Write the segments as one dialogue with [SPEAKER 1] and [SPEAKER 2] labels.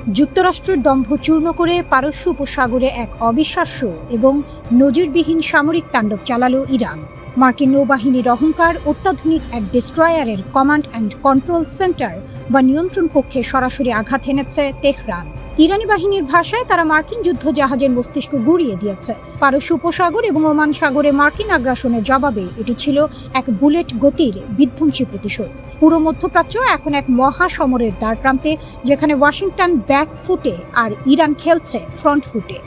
[SPEAKER 1] যুক্তরাষ্ট্রের দম্ভ চূর্ণ করে পারস্য উপসাগরে এক অবিশ্বাস্য এবং নজিরবিহীন সামরিক তাণ্ডব চালালো ইরান। মার্কিন নৌবাহিনীর অহংকার অত্যাধুনিক এক ডেস্ট্রয়ারের কমান্ড অ্যান্ড কন্ট্রোল সেন্টার বা নিয়ন্ত্রণ কক্ষে সরাসরি আঘাত এনেছে তেহরান। ইরানি বাহিনীর ভাষায় তারা মার্কিন যুদ্ধ জাহাজের মস্তিষ্ক গুঁড়িয়ে দিয়েছে। পারস্য উপসাগর এবং ওমান সাগরে মার্কিন আগ্রাসনের জবাবে এটি ছিল এক বুলেট গতির বিধ্বংসী প্রতিশোধ। পুরো মধ্যপ্রাচ্য এখন এক মহাসমরের দ্বারপ্রান্তে, যেখানে ওয়াশিংটন ব্যাক ফুটে আর ইরান খেলছে ফ্রন্ট ফুটে।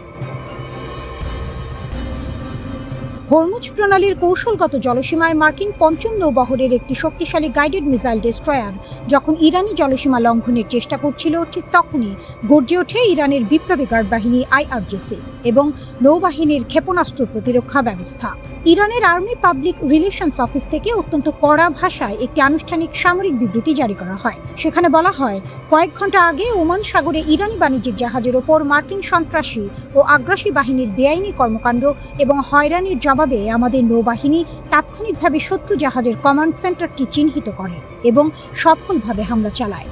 [SPEAKER 1] হরমুজ প্রণালীর কৌশলগত জলসীমায় মার্কিন পঞ্চম নৌবহরের একটি শক্তিশালী গাইডেড মিসাইল ডেস্ট্রয়ার যখন ইরানি জলসীমা লঙ্ঘনের চেষ্টা করছিল, ঠিক তখনই গর্জে ওঠে ইরানের বিপ্লবী গার্ড বাহিনী আইআরজিসি এবং নৌবাহিনীর ক্ষেপণাস্ত্র প্রতিরক্ষা ব্যবস্থা। ইরানের আর্মি পাবলিক রিলেশনস অফিস থেকে অত্যন্ত কড়া ভাষায় একটি আনুষ্ঠানিক সামরিক বিবৃতি জারি করা হয়। সেখানে বলা হয়, কয়েক ঘন্টা আগে ওমান সাগরে ইরানি বাণিজ্যিক জাহাজের ওপর মার্কিন সন্ত্রাসী ও আগ্রাসী বাহিনীর বেআইনি কর্মকাণ্ড এবং হয়রানির জবাবে আমাদের নৌবাহিনী তাৎক্ষণিকভাবে শত্রু জাহাজের কমান্ড সেন্টারটি চিহ্নিত করে এবং সফলভাবে হামলা চালায়।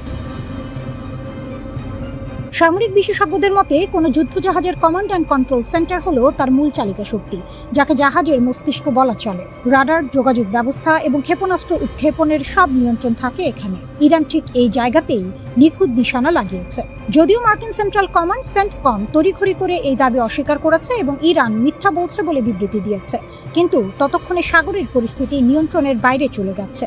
[SPEAKER 1] সামরিক বিশেষজ্ঞদের মতে, কোনো যুদ্ধজাহাজের কমান্ড অ্যান্ড কন্ট্রোল সেন্টার হলো তার মূল চালিকা শক্তি, যাকে জাহাজের মস্তিষ্ক বলা চলে। রাডার, যোগাযোগ ব্যবস্থা এবং ক্ষেপণাস্ত্র উৎক্ষেপণের সব নিয়ন্ত্রণ থাকে এখানে। ইরান ঠিক এই জায়গাতেই নিখুঁত নিশানা লাগিয়েছে। যদিও মার্কিন সেন্ট্রাল কমান্ড সেন্টকম তড়িঘড়ি করে এই দাবি অস্বীকার করেছে এবং ইরান মিথ্যা বলছে বলে বিবৃতি দিয়েছে, কিন্তু ততক্ষণে সাগরের পরিস্থিতি নিয়ন্ত্রণের বাইরে চলে গেছে।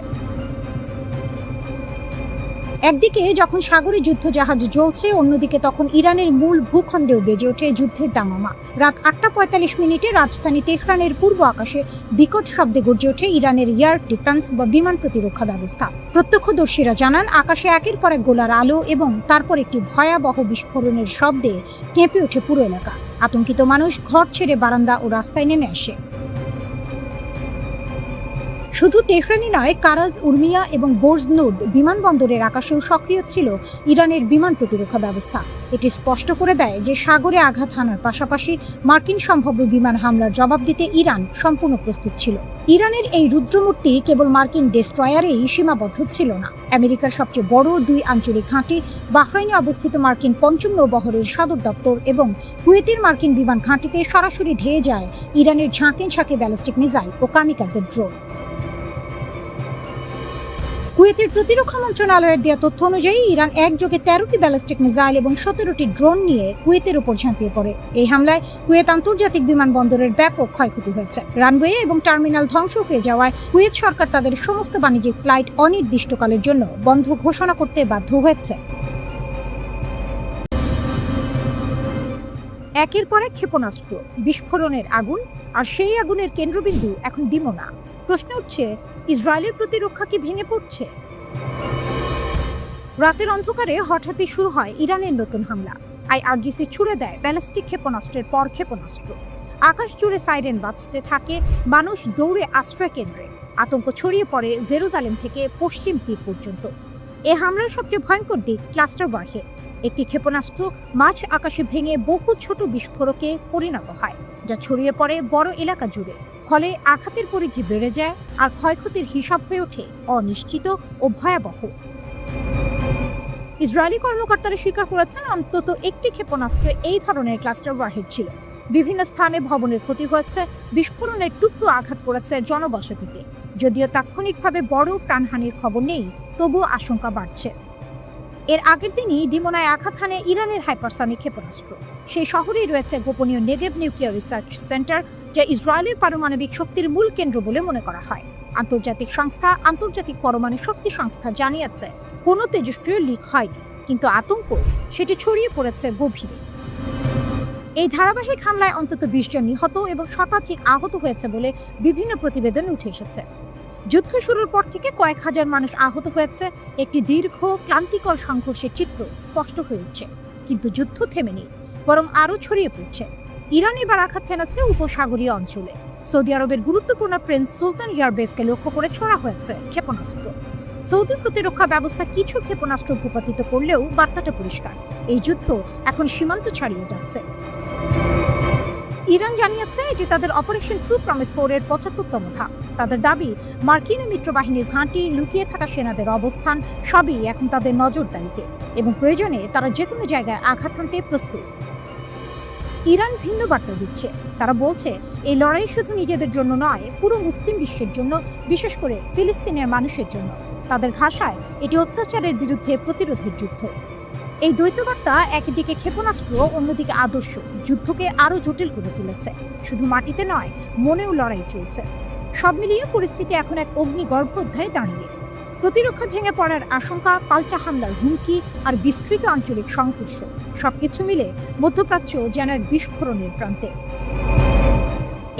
[SPEAKER 1] একদিকে যখন সাগরে যুদ্ধজাহাজ জ্বলছে, অন্যদিকে তখন ইরানের মূল ভূখণ্ডেও বেজে ওঠে যুদ্ধের দামামা। রাত 8:45 রাজধানী তেহরানের পূর্ব আকাশে বিকট শব্দে গর্জে ওঠে ইরানের এয়ার ডিফেন্স বা বিমান প্রতিরক্ষা ব্যবস্থা। প্রত্যক্ষদর্শীরা জানান, আকাশে একের পর এক গোলার আলো এবং তারপর একটি ভয়াবহ বিস্ফোরণের শব্দে কেঁপে ওঠে পুরো এলাকা। আতঙ্কিত মানুষ ঘর ছেড়ে বারান্দা ও রাস্তায় নেমে আসে। শুধু তেহরানই নয়, কারাজ, উর্মিয়া এবং বোর্জনুদ বিমানবন্দরের আকাশেও সক্রিয় ছিল ইরানের বিমান প্রতিরক্ষা ব্যবস্থা। এটি স্পষ্ট করে দেয় যে সাগরে আঘাত হানার পাশাপাশি মার্কিন সম্ভাব্য বিমান হামলার জবাব দিতে ইরান সম্পূর্ণ প্রস্তুত ছিল। ইরানের এই রুদ্রমূর্তি কেবল মার্কিন ডেস্ট্রয়ারেই সীমাবদ্ধ ছিল না। আমেরিকার সবচেয়ে বড় দুই আঞ্চলিক ঘাঁটি, বাহরাইনে অবস্থিত মার্কিন পঞ্চম নৌবহরের সদর দপ্তর এবং কুয়েতের মার্কিন বিমান ঘাঁটিতে সরাসরি ধেয়ে যায় ইরানের ঝাঁকে ঝাঁকে ব্যালিস্টিক মিসাইল ও কামিকাজে ড্রোন। কুয়েতের প্রতিরক্ষা মন্ত্রণালয়ের দেওয়া তথ্য অনুযায়ী ইরান একযোগে 13টি ব্যালিস্টিক মিসাইল এবং 17টি ড্রোন নিয়ে কুয়েতের উপর ঝাঁপিয়ে পড়ে। এই হামলায় কুয়েত আন্তর্জাতিক বিমানবন্দরের ব্যাপক ক্ষয়ক্ষতি হয়েছে। রানওয়ে এবং টার্মিনাল ধ্বংস হয়ে যাওয়ায় কুয়েত সরকার তাদের সমস্ত বাণিজ্যিক ফ্লাইট অনির্দিষ্টকালের জন্য বন্ধ ঘোষণা করতে বাধ্য হয়েছে। একের পর এক ক্ষেপণাস্ত্র, বিস্ফোরণের আগুন, আর সেই আগুনের কেন্দ্রবিন্দু এখন দিমোনা। প্রশ্ন উঠছে, ইসরায়েলের প্রতিরক্ষা কি ভেঙে পড়ছে? রাতের অন্ধকারে হঠাৎই শুরু হয় ইরানের নতুন হামলা। আইআরজিসি ছুড়ে দেয় ব্যালিস্টিক ক্ষেপণাস্ত্রের পর ক্ষেপণাস্ত্র। আকাশ জুড়ে সাইরেন বাজতে থাকে, মানুষ দৌড়ে আশ্রয় কেন্দ্রে। আতঙ্ক ছড়িয়ে পড়ে জেরুজালেম থেকে পশ্চিম তীর পর্যন্ত। এ হামলার সবচেয়ে ভয়ঙ্কর দিক ক্লাস্টার ওয়ারহেড। একটি ক্ষেপণাস্ত্র মাঝ আকাশে ভেঙে বহু ছোট বিস্ফোরকে পরিণত হয়, যা ছড়িয়ে পড়ে বড় এলাকা জুড়ে। ফলে আঘাতের পরিধি বেড়ে যায় আর ক্ষয়ক্ষতির হিসাব হয়ে ওঠে অনিশ্চিত ও ভয়াবহ। ইসরায়েলি কর্মকর্তারা স্বীকার করেছেন, অন্তত একটি ক্ষেপণাস্ত্রে এই ধরনের ক্লাস্টার ওয়ারহেড ছিল। বিভিন্ন স্থানে ভবনের ক্ষতি হয়েছে, বিস্ফোরণের টুকরো আঘাত করেছে জনবসতিতে। যদিও তাৎক্ষণিকভাবে বড় প্রাণহানির খবর নেই, তবুও আশঙ্কা বাড়ছে। এর আগের দিনই দিমোনায় আঘাত হানে ইরানের হাইপারসনিক ক্ষেপণাস্ত্র। সেই শহরেই রয়েছে গোপনীয় নেগেভ নিউক্লিয়ার রিসার্চ সেন্টার, যা ইসরায়েলের পারমাণবিক শক্তির মূল কেন্দ্র বলে মনে করা হয়। আন্তর্জাতিক সংস্থা আন্তর্জাতিক পরমাণু শক্তি সংস্থা জানিয়েছে, কোনো তেজস্ক্রিয় লিক হয়নি, কিন্তু আতঙ্ক সেটি ছড়িয়ে পড়েছে গভীরে। এই ধারাবাহিক হামলায় অন্তত 20 জন নিহত এবং শতাধিক আহত হয়েছে বলে বিভিন্ন প্রতিবেদন উঠে এসেছে। যুদ্ধ শুরুর পর থেকে কয়েক হাজার মানুষ আহত হয়েছে। একটি দীর্ঘ ক্লান্তিকর সংঘর্ষের চিত্র স্পষ্ট হয়ে উঠছে, কিন্তু যুদ্ধ থেমেনি, বরং আরও ছড়িয়ে পড়ছে। ইরান এবার আঘাত হেনেছে উপসাগরীয় অঞ্চলে। সৌদি আরবের গুরুত্বপূর্ণ প্রিন্স সুলতান এয়ারবেসকে লক্ষ্য করে ছোড়া হয়েছে ক্ষেপণাস্ত্র। সৌদি প্রতিরক্ষা ব্যবস্থা কিছু ক্ষেপণাস্ত্র ভূপাতিত করলেও বার্তাটা পরিষ্কার, এই যুদ্ধ এখন সীমান্ত ছাড়িয়ে যাচ্ছে। ইরান জানিয়েছে এটি তাদের অপারেশন ট্রু প্রমিস 4 এর 75তম ধাপ। তাদের দাবি, মার্কিন মিত্র বাহিনীর ঘাঁটি, লুকিয়ে থাকা সেনাদের অবস্থান সবই এখন তাদের নজরদারিতে এবং প্রয়োজনে তারা যে কোনো জায়গায় আঘাত হানতে প্রস্তুত। ইরান ভিন্ন বার্তা দিচ্ছে। তারা বলছে এই লড়াই শুধু নিজেদের জন্য নয়, পুরো মুসলিম বিশ্বের জন্য, বিশেষ করে ফিলিস্তিনের মানুষের জন্য। তাদের ভাষায় এটি অত্যাচারের বিরুদ্ধে প্রতিরোধের যুদ্ধ। এই দ্বৈত বার্তা একদিকে ক্ষেপণাস্ত্র, অন্যদিকে আদর্শ যুদ্ধকে আরও জটিল করে তুলেছে। শুধু মাটিতে নয়, মনেও লড়াই চলছে। সব মিলিয়ে পরিস্থিতি এখন এক অগ্নিগর্ভ অধ্যায়ে দাঁড়িয়ে। প্রতিরক্ষা ভেঙে পড়ার আশঙ্কা, পাল্টা হামলার হুমকি আর বিস্তৃত আঞ্চলিক সংঘর্ষ, সবকিছু মিলে মধ্যপ্রাচ্য যেন এক বিস্ফোরণের প্রান্তে।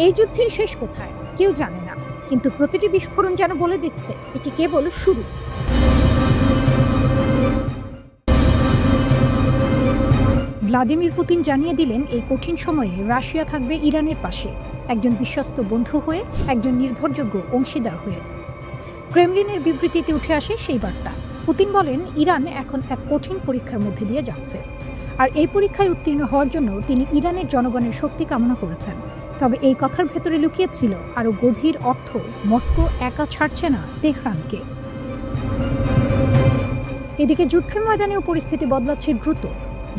[SPEAKER 1] এই যুদ্ধের শেষ কোথায় কেউ জানে না, কিন্তু প্রতিটি বিস্ফোরণ যেন বলে দিচ্ছে এটি কেবল শুরু। ভ্লাদিমির পুতিন জানিয়ে দিলেন এই কঠিন সময়ে রাশিয়া থাকবে ইরানের পাশে, একজন বিশ্বস্ত বন্ধু হয়ে, একজন নির্ভরযোগ্য অংশীদার হয়ে। ক্রেমলিনের বিবৃতিতে উঠে আসে সেই বার্তা। পুতিন বলেন, ইরান এখন এক কঠিন পরীক্ষার মধ্যে দিয়ে যাচ্ছে, আর এই পরীক্ষায় উত্তীর্ণ হওয়ার জন্য তিনি ইরানের জনগণের শক্তি কামনা করেছেন। তবে এই কথার ভেতরে লুকিয়েছিল আরও গভীর অর্থ। মস্কো একা ছাড়ছে না তেহরানকে। এদিকে যুদ্ধের ময়দানেও পরিস্থিতি বদলাচ্ছে দ্রুত।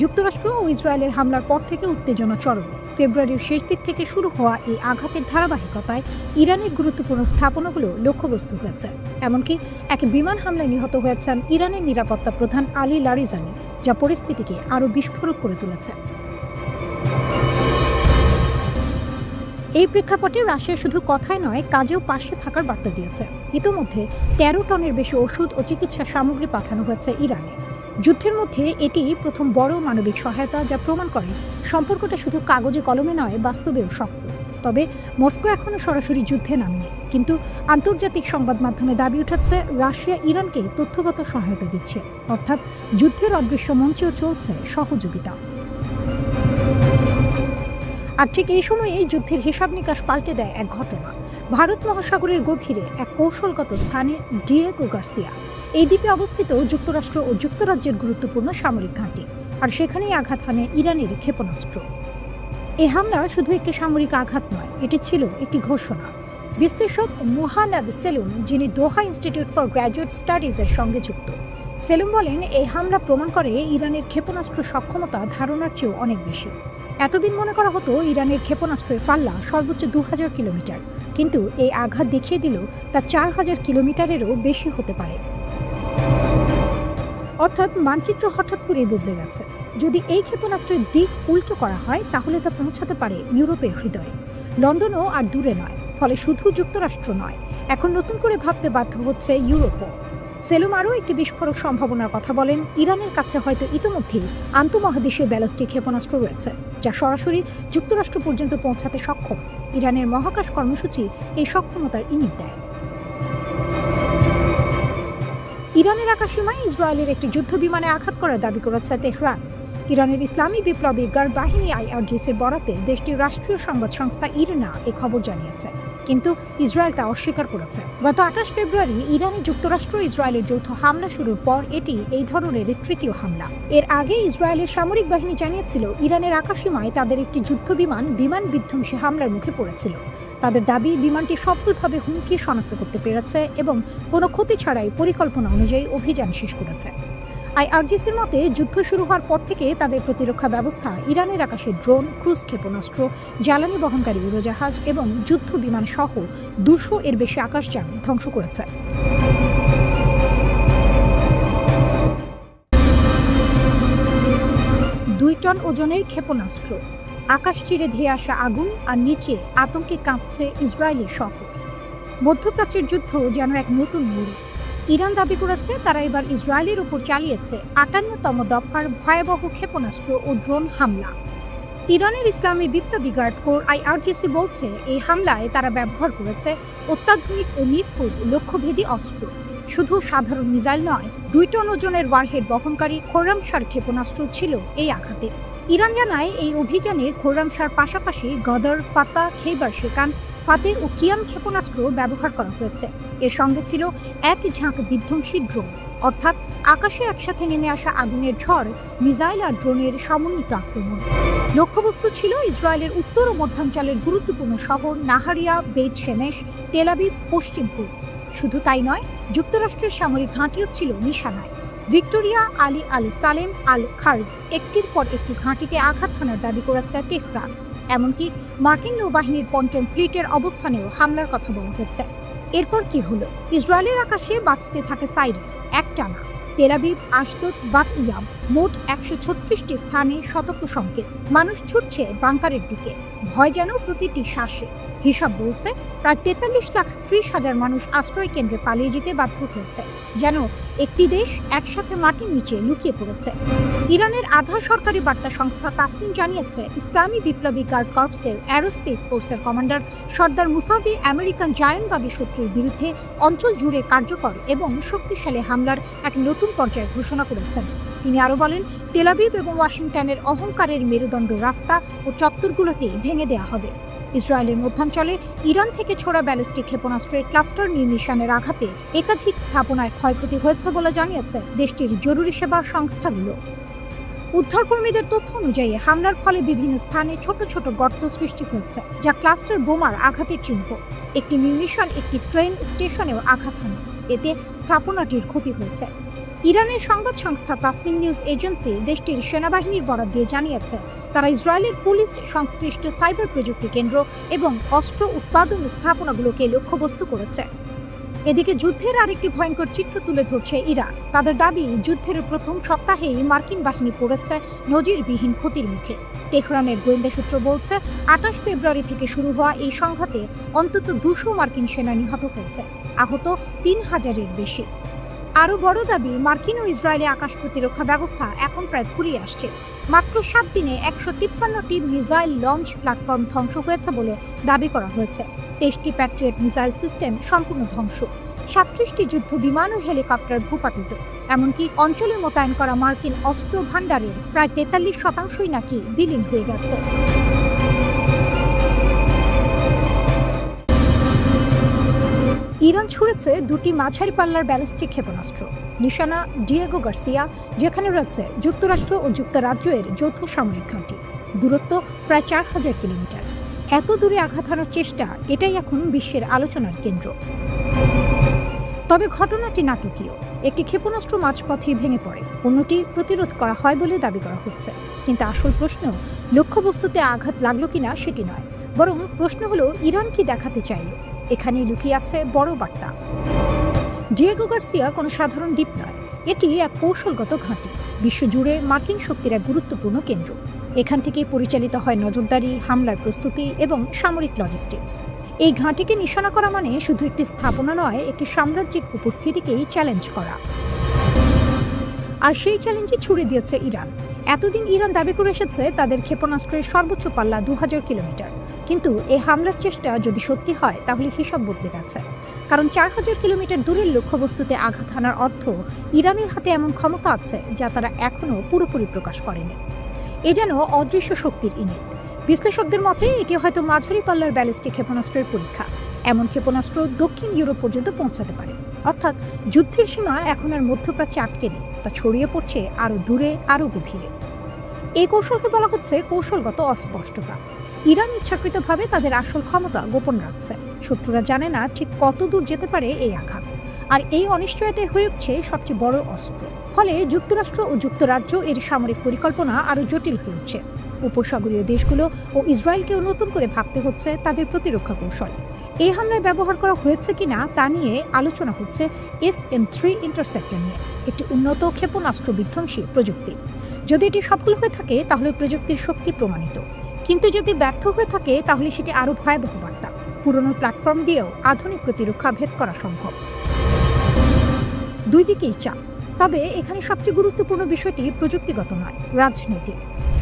[SPEAKER 1] যুক্তরাষ্ট্র ও ইসরায়েলের হামলার পর থেকে উত্তেজনা চরমে। ফেব্রুয়ারির শেষ দিক থেকে শুরু হওয়া এই আঘাতের ধারাবাহিকতায় ইরানের গুরুত্বপূর্ণ স্থাপনাগুলো লক্ষ্যবস্তু হয়েছে। এমনকি এক বিমান হামলায় নিহত হয়েছেন ইরানের নিরাপত্তা প্রধান আলী লারিজানি, যা পরিস্থিতিকে আরও বিস্ফোরক করে তুলেছে। এই প্রেক্ষাপটে রাশিয়া শুধু কথায় নয়, কাজেও পাশে থাকার বার্তা দিয়েছে। ইতোমধ্যে 13 টনের বেশি ওষুধ ও চিকিৎসা সামগ্রী পাঠানো হয়েছে ইরানে। যুদ্ধের মধ্যে এটি প্রথম বড় মানবিক সহায়তা, যা প্রমাণ করে সম্পর্কটা শুধু কাগজে কলমে নয়, বাস্তবেও শক্ত। তবে মস্কো এখনও সরাসরি যুদ্ধে নামেনি, কিন্তু আন্তর্জাতিক সংবাদ মাধ্যমে দাবি উঠেছে রাশিয়া ইরানকে তথ্যগত সহায়তা দিচ্ছে, অর্থাৎ যুদ্ধের অদৃশ্য মঞ্চেও চলছে সহযোগিতা। আর ঠিক এই সময়েই যুদ্ধের হিসাব নিকাশ পাল্টে দেয় এক ঘটনা। ভারত মহাসাগরের গভীরে এক কৌশলগত স্থানে ডিয়েগো গার্সিয়া, এই দ্বীপে অবস্থিত যুক্তরাষ্ট্র ও যুক্তরাজ্যের গুরুত্বপূর্ণ সামরিক ঘাঁটি, আর সেখানেই আঘাত হানে ইরানের ক্ষেপণাস্ত্র। এই হামলা শুধু একটি সামরিক আঘাত নয়, এটি ছিল একটি ঘোষণা। বিশ্লেষক মুহান্নাদ সেলুম, যিনি দোহা ইনস্টিটিউট ফর গ্র্যাজুয়েট স্টাডিজের সঙ্গে যুক্ত, সেলুম বলেন, এই হামলা প্রমাণ করে ইরানের ক্ষেপণাস্ত্র সক্ষমতা ধারণার চেয়েও অনেক বেশি। এতদিন মনে করা হতো ইরানের ক্ষেপণাস্ত্রের পাল্লা সর্বোচ্চ 2000 কিলোমিটার, কিন্তু এই আঘাত দেখিয়ে দিল তা 4000 কিলোমিটারেরও বেশি হতে পারে। অর্থাৎ মানচিত্র হঠাৎ করেই বদলে গেছে। যদি এই ক্ষেপণাস্ত্রের দিক উল্টো করা হয়, তাহলে তা পৌঁছাতে পারে ইউরোপের হৃদয়ে। লন্ডনও আর দূরে নয়। ফলে শুধু যুক্তরাষ্ট্র নয়, এখন নতুন করে ভাবতে বাধ্য হচ্ছে ইউরোপও। সেলুম আরও একটি বিস্ফোরক সম্ভাবনার কথা বলেন। ইরানের কাছে হয়তো ইতিমধ্যেই আন্তঃমহাদেশীয় ব্যালিস্টিক ক্ষেপণাস্ত্র রয়েছে, যা সরাসরি যুক্তরাষ্ট্র পর্যন্ত পৌঁছাতে সক্ষম। ইরানের মহাকাশ কর্মসূচি এই সক্ষমতার ইঙ্গিত দেয়। ইরানের আকাশসীমায় ইসরায়েলের একটি যুদ্ধ বিমানে আঘাত করার দাবি করেছে তেহরান। ইরানের ইসলামী বিপ্লবী গার্ড বাহিনী IRGCর বরাতে দেশটির রাষ্ট্রীয় সংবাদ সংস্থা ইরনা এ খবর জানিয়েছে, কিন্তু ইসরায়েল তা অস্বীকার করেছে। গত 28 ফেব্রুয়ারি ইরানে যুক্তরাষ্ট্র ইসরায়েলের যৌথ হামলা শুরুর পর এটি এই ধরনের তৃতীয় হামলা। এর আগে ইসরায়েলের সামরিক বাহিনী জানিয়েছিল ইরানের আকাশসীমায় তাদের একটি যুদ্ধ বিমান বিধ্বংসী হামলার মুখে পড়েছিল। তাদের দাবি, বিমানটি সফলভাবে হুমকি শনাক্ত করতে পেরেছে এবং কোনো ক্ষতি ছাড়াই পরিকল্পনা অনুযায়ী অভিযান শেষ করেছে। IRGCর মতে, যুদ্ধ শুরু হওয়ার পর থেকে তাদের প্রতিরক্ষা ব্যবস্থা ইরানের আকাশে ড্রোন, ক্রুজ ক্ষেপণাস্ত্র, জ্বালানি বহনকারী উড়োজাহাজ এবং যুদ্ধ বিমান সহ 200 এর বেশি আকাশযান ধ্বংস করেছে। 2 টন ওজনের ক্ষেপণাস্ত্র, আকাশ চিরে ধেয়ে আসা আগুন, আর নিচে আতঙ্কে কাঁপছে ইসরায়েলি শহর। মধ্যপ্রাচ্যের যুদ্ধ যেন এক নতুন মোড়ে। ইরান দাবি করেছে তারা এবার ইসরায়েলের উপর চালিয়েছে 58তম দফার ভয়াবহ ক্ষেপণাস্ত্র ও ড্রোন হামলা। ইরানের ইসলামী বিপ্লবী গার্ড কোর IRGC বলছে, এই হামলায় তারা ব্যবহার করেছে অত্যাধুনিক ও নিখুঁত লক্ষ্যভেদী অস্ত্র। শুধু সাধারণ মিসাইল নয়, 2 টন ওজনের ওয়ারহেড বহনকারী খোরামশার ক্ষেপণাস্ত্র ছিল এই আঘাতে। ইরান জানায়, এই অভিযানে খোরামশার পাশাপাশি গদর, ফাতা, খেইবার শেকান, ফাতে ও কিয়াম ক্ষেপণাস্ত্র ব্যবহার করা হয়েছে। এর সঙ্গে ছিল এক ঝাঁক বিধ্বংসী ড্রোন, অর্থাৎ আকাশে একসাথে নেমে আসা আগুনের ঝড়, মিসাইল আর ড্রোনের সমন্বিত আক্রমণ। লক্ষ্যবস্তু ছিল ইসরায়েলের উত্তর ও মধ্যাঞ্চলের গুরুত্বপূর্ণ শহর নাহারিয়া, বেত শেমেশ, তেল আবিব, পশ্চিম কুদস। শুধু তাই নয়, যুক্তরাষ্ট্রের সামরিক ঘাঁটিও ছিল নিশানায়। ভিক্টোরিয়া, আলী আল সালেম, আল খার্জ একটির পর একটি ঘাঁটিতে আঘাত হানার দাবি করেছে তেহরান। এমনকি মার্কিন নৌবাহিনীর পঞ্চম ফ্লিটের অবস্থানেও হামলার কথা বলা হচ্ছে। এরপর কি হলো? ইসরায়েলের আকাশে বাজতে থাকে সাইরেন একটানা। Tel Aviv, Ashdod, Baat yam মোট 136টি স্থানে সতর্ক সংকেত। মানুষ ছুটছে বাংকারের দিকে, ভয় যেন প্রতিটি শ্বাসে। হিসাব বলছে প্রায় 43,30,000 মানুষ আশ্রয় কেন্দ্রে পালিয়ে যেতে বাধ্য হয়েছে, যেন একটি দেশ একসাথে মাটির নিচে লুকিয়ে পড়েছে। ইরানের আধা সরকারি বার্তা সংস্থা তাসনিম জানিয়েছে, ইসলামী বিপ্লবী গার্ড কর্পসের অ্যারোস্পেস ফোর্সের কমান্ডার সর্দার মুসাভি আমেরিকান জায়নবাদী শত্রুর বিরুদ্ধে অঞ্চল জুড়ে কার্যকর এবং শক্তিশালী হামলার এক নতুন পর্যায় ঘোষণা করেছেন। তিনি আরও বলেন, তেল আবিব এবং ওয়াশিংটনের অহংকারের মেরুদণ্ড রাস্তা ও চত্বরগুলোতে ভেঙে দেওয়া হবে। ইসরায়েলের মধ্যাঞ্চলে ইরান থেকে ছোড়া ব্যালিস্টিক ক্ষেপণাস্ত্রের ক্লাস্টার নির্নিশানের আঘাতে একাধিক স্থাপনায় ক্ষয়ক্ষতি হয়েছে বলে জানিয়েছে দেশটির জরুরি সেবা সংস্থাগুলো। উদ্ধারকর্মীদের তথ্য অনুযায়ী হামলার ফলে বিভিন্ন স্থানে ছোট ছোট গর্ত সৃষ্টি হয়েছে, যা ক্লাস্টার বোমার আঘাতের চিহ্ন। একটি মিউনিশন একটি ট্রেন স্টেশনেও আঘাত হানে, এতে স্থাপনাটির ক্ষতি হয়েছে। ইরানের সংবাদ সংস্থা তাসনিম নিউজ এজেন্সি দেশটির সেনাবাহিনীর বরাত দিয়ে জানিয়েছে, তারা ইসরায়েলের পুলিশ সংশ্লিষ্ট সাইবার প্রযুক্তি কেন্দ্র এবং অস্ত্র উৎপাদন স্থাপনাগুলোকে লক্ষ্যবস্তু করেছে। এদিকে যুদ্ধের আরেকটি ভয়ঙ্কর চিত্র তুলে ধরছে ইরান। তাদের দাবি, যুদ্ধের প্রথম সপ্তাহেই মার্কিন বাহিনী পড়েছে নজিরবিহীন ক্ষতির মুখে। তেহরানের গোয়েন্দা সূত্র বলছে, 28 ফেব্রুয়ারি থেকে শুরু হওয়া এই সংঘাতে অন্তত 200 মার্কিন সেনা নিহত হয়েছে, আহত 3000-এর বেশি। আরও বড় দাবি, মার্কিন ও ইসরায়েলি আকাশ প্রতিরক্ষা ব্যবস্থা এখন প্রায় ফুরিয়ে আসছে। মাত্র 7 দিনে 153টি মিসাইল লঞ্চ প্ল্যাটফর্ম ধ্বংস হয়েছে বলে দাবি করা হয়েছে। 23টি প্যাট্রিয়ট মিসাইল সিস্টেম সম্পূর্ণ ধ্বংস, 37টি যুদ্ধ বিমান ও হেলিকপ্টার ভূপাতিত। এমনকি অঞ্চলে মোতায়েন করা মার্কিন অস্ত্র ভাণ্ডারের প্রায় 43% নাকি বিলীন হয়ে গেছে। ইরান ছুড়েছে 2টি মাঝারি পাল্লার ব্যালিস্টিক ক্ষেপণাস্ত্র, নিশানা ডিয়েগো গার্সিয়া, যেখানে রয়েছে যুক্তরাষ্ট্র ও যুক্তরাজ্যের যৌথ সামরিক ঘাঁটি। দূরত্ব প্রায় 4000 কিলোমিটার। এত দূরে আঘাত হানার চেষ্টা, এটাই এখন বিশ্বের আলোচনার কেন্দ্র। তবে ঘটনাটি নাটকীয়। একটি ক্ষেপণাস্ত্র মাঝপথে ভেঙে পড়ে, অন্যটি প্রতিরোধ করা হয় বলে দাবি করা হচ্ছে। কিন্তু আসল প্রশ্ন, লক্ষ্যবস্তুতে আঘাত লাগলো কিনা সেটি নয়, বরং প্রশ্ন হলো ইরান কি দেখাতে চাইল। এখানেই লুকিয়ে আছে বড় বার্তা। ডিয়েগো গার্সিয়া কোনো সাধারণ দ্বীপ নয়, এটি এক কৌশলগত ঘাঁটি, বিশ্বজুড়ে মার্কিন শক্তির এক গুরুত্বপূর্ণ কেন্দ্র। এখান থেকেই পরিচালিত হয় নজরদারি, হামলার প্রস্তুতি এবং সামরিক লজিস্টিক্স। এই ঘাঁটিকে নিশানা করা মানে শুধু একটি স্থাপনা নয়, একটি সাম্রাজ্যিক উপস্থিতিকেই চ্যালেঞ্জ করা। আর সেই চ্যালেঞ্জই ছুড়ে দিয়েছে ইরান। এতদিন ইরান দাবি করে এসেছে তাদের ক্ষেপণাস্ত্রের সর্বোচ্চ পাল্লা 2000 কিলোমিটার। কিন্তু এই হামলার চেষ্টা যদি সত্যি হয়, তাহলে হিসাব বদলে গেছে। কারণ 4000 কিলোমিটার দূরের লক্ষ্যবস্তুতে আঘাত হানার অর্থ ইরানের হাতে এমন ক্ষমতা আছে যা তারা এখনও পুরোপুরি প্রকাশ করেনি। এ যেন অদৃশ্য শক্তির ইঙ্গিত। বিশ্লেষকদের মতে এটি হয়তো মাঝারি পাল্লার ব্যালিস্টিক ক্ষেপণাস্ত্রের পরীক্ষা। এমন ক্ষেপণাস্ত্র দক্ষিণ ইউরোপ পর্যন্ত পৌঁছাতে পারে, অর্থাৎ যুদ্ধের সীমা এখন আর মধ্যপ্রাচ্যে আটকে নেই, তা ছড়িয়ে পড়ছে আরও দূরে, আরও গভীরে। এই কৌশলকে বলা হচ্ছে কৌশলগত অস্পষ্টতা। ইরান ইচ্ছাকৃতভাবে তাদের আসল ক্ষমতা গোপন রাখছে। শত্রুরা জানে না ঠিক কত দূর যেতে পারে এই আঘাত, আর এই অনিশ্চয়তাই হয়ে উঠছে সবচেয়ে বড় অস্ত্র। ফলে যুক্তরাষ্ট্র ও যুক্তরাজ্য এর সামরিক পরিকল্পনা আরও জটিল হয়ে উঠছে। উপসাগরীয় দেশগুলো ও ইসরায়েলকেও নতুন করে ভাবতে হচ্ছে তাদের প্রতিরক্ষা কৌশল। এই হামলায় ব্যবহার করা হয়েছে কিনা তা নিয়ে আলোচনা হচ্ছে SM-3 ইন্টারসেপ্টর নিয়ে, একটি উন্নত ক্ষেপণাস্ত্র বিধ্বংসী প্রযুক্তি। যদি এটি সফল হয়ে থাকে তাহলে প্রযুক্তির শক্তি প্রমাণিত, কিন্তু যদি ব্যর্থ হয়ে থাকে তাহলে সেটি আরও ভয়াবহ বার্তা। পুরনো প্ল্যাটফর্ম দিয়েও আধুনিক প্রতিরক্ষা ভেদ করা সম্ভব। দুই দিকেই চাপ। তবে এখানে সবচেয়ে গুরুত্বপূর্ণ বিষয়টি প্রযুক্তিগত নয়, রাজনৈতিক।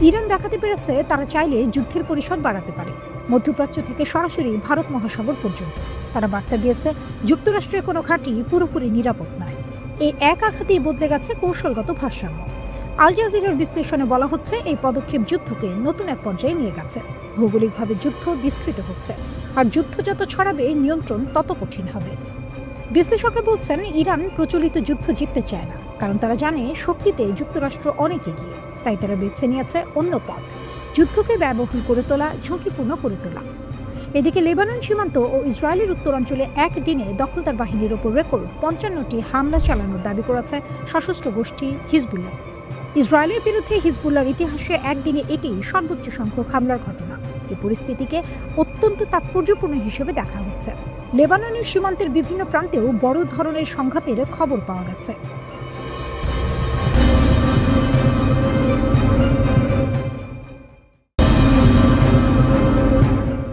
[SPEAKER 1] ইরান দেখাতে পেরেছে তারা চাইলে যুদ্ধের পরিসর বাড়াতে পারে, মধ্যপ্রাচ্য থেকে সরাসরি ভারত মহাসাগর পর্যন্ত। তারা বার্তা দিয়েছে যুক্তরাষ্ট্রের কোনো ঘাঁটি পুরোপুরি নিরাপদ নয়। এই এক আঘাতেই বদলে গেছে কৌশলগত ভারসাম্য। আল জাজিরার বিশ্লেষণে বলা হচ্ছে এই পদক্ষেপ যুদ্ধকে নতুন এক পর্যায়ে নিয়ে গেছে। ভৌগোলিকভাবে যুদ্ধ বিস্তৃত হচ্ছে, আর যুদ্ধ যত ছড়াবে নিয়ন্ত্রণ তত কঠিন হবে। বিশ্লেষকরা বলছেন ইরান প্রচলিত যুদ্ধ জিততে চায় না, কারণ তারা জানে শক্তিতে যুক্তরাষ্ট্র অনেক এগিয়ে। তাই তারা বেছে নিয়েছে অন্য পথ, যুদ্ধকে ব্যয়বহুল করে তোলা, ঝুঁকিপূর্ণ করে তোলা। এদিকে লেবানন সীমান্ত ও ইসরায়েলের উত্তরাঞ্চলে একদিনে দখলদার বাহিনীর ওপর রেকর্ড ৫৫টি হামলা চালানোর দাবি করেছে সশস্ত্র গোষ্ঠী হিজবুল্লাহ। ইসরায়েলের বিরুদ্ধে হিজবুল্লাহর ইতিহাসে একদিনে এটি সর্বোচ্চ সংখ্যক হামলার ঘটনা। এই পরিস্থিতিকে অত্যন্ত তাৎপর্যপূর্ণ হিসেবে দেখা হচ্ছে। লেবাননের সীমান্তের বিভিন্ন প্রান্তেও বড় ধরনের সংঘাতের খবর পাওয়া গেছে।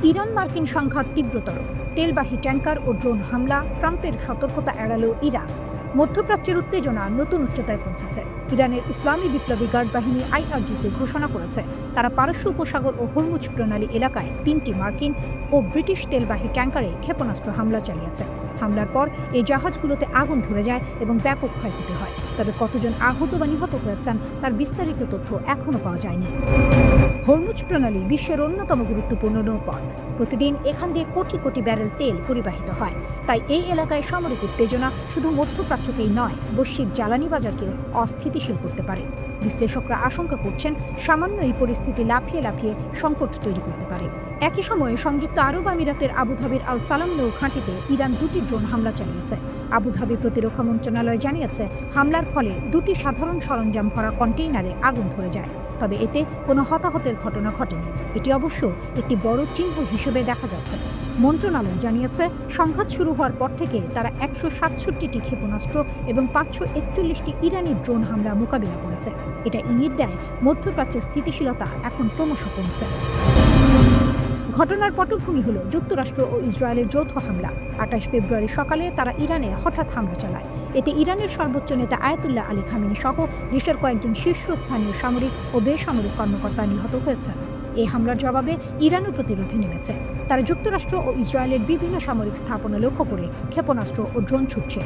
[SPEAKER 1] ইরান মার্কিন সংঘাত তীব্রতর, তেলবাহী ট্যাঙ্কার ও ড্রোন হামলা, ট্রাম্পের সতর্কতা এড়ালো ইরান। মধ্যপ্রাচ্যের উত্তেজনা নতুন উচ্চতায় পৌঁছেছে। ইরানের ইসলামী বিপ্লবী গার্ড বাহিনী IRGC ঘোষণা করেছে তারা পারস্য উপসাগর ও হরমুজ প্রণালী এলাকায় 3টি মার্কিন ও ব্রিটিশ তেলবাহী ট্যাঙ্কারে ক্ষেপণাস্ত্র হামলা চালিয়েছে। হামলার পর এই জাহাজগুলোতে আগুন ধরে যায় এবং ব্যাপক ক্ষয়ক্ষতি হয়। তবে কতজন আহত বা নিহত হয়েছেন তার বিস্তারিত তথ্য এখনও পাওয়া যায়নি। হরমুজ প্রণালী বিশ্বের অন্যতম গুরুত্বপূর্ণ নৌপথ। প্রতিদিন এখান দিয়ে কোটি কোটি ব্যারেল তেল পরিবাহিত হয়। তাই এই এলাকায় সামরিক উত্তেজনা শুধু মধ্যপ্রাচ্যকেই নয়, বৈশ্বিক জ্বালানি বাজারকেও অস্থিতিশীল করতে পারে। বিশ্লেষকরা আশঙ্কা করছেন সামান্য এই পরিস্থিতি লাফিয়ে লাফিয়ে সংকট তৈরি করতে পারে। একই সময়ে সংযুক্ত আরব আমিরাতের আবুধাবির আল সালাম নৌ ঘাঁটিতে ইরান 2টি ড্রোন হামলা চালিয়েছে। আবুধাবি প্রতিরক্ষা মন্ত্রণালয় জানিয়েছে হামলার ফলে 2টি সাধারণ সরঞ্জাম ভরা কন্টেইনারে আগুন ধরে যায়। তবে এতে কোনো হতাহতের ঘটনা ঘটেনি। এটি অবশ্য একটি বড় চিহ্ন হিসেবে দেখা যাচ্ছে। মন্ত্রণালয় জানিয়েছে সংঘাত শুরু হওয়ার পর থেকে তারা 167টি ক্ষেপণাস্ত্র এবং 541টি ইরানি ড্রোন হামলা মোকাবিলা করেছে। এটা ইঙ্গিত দেয় মধ্যপ্রাচ্যের স্থিতিশীলতা এখন ক্রমশ কমছে। ঘটনার পটভূমি হল যুক্তরাষ্ট্র ও ইসরায়েলের যৌথ হামলা। 28 ফেব্রুয়ারি সকালে তারা ইরানে হঠাৎ হামলা চালায়। এতে ইরানের সর্বোচ্চ নেতা আয়াতুল্লাহ আলী খামেনি সহ দেশের কয়েকজন শীর্ষস্থানীয় সামরিক ও বেসামরিক কর্মকর্তা নিহত হয়েছেন। এই হামলার জবাবে ইরানও প্রতিরোধে নেমেছে। তারা যুক্তরাষ্ট্র ও ইসরায়েলের বিভিন্ন সামরিক স্থাপনা লক্ষ্য করে ক্ষেপণাস্ত্র ও ড্রোন ছুটছে।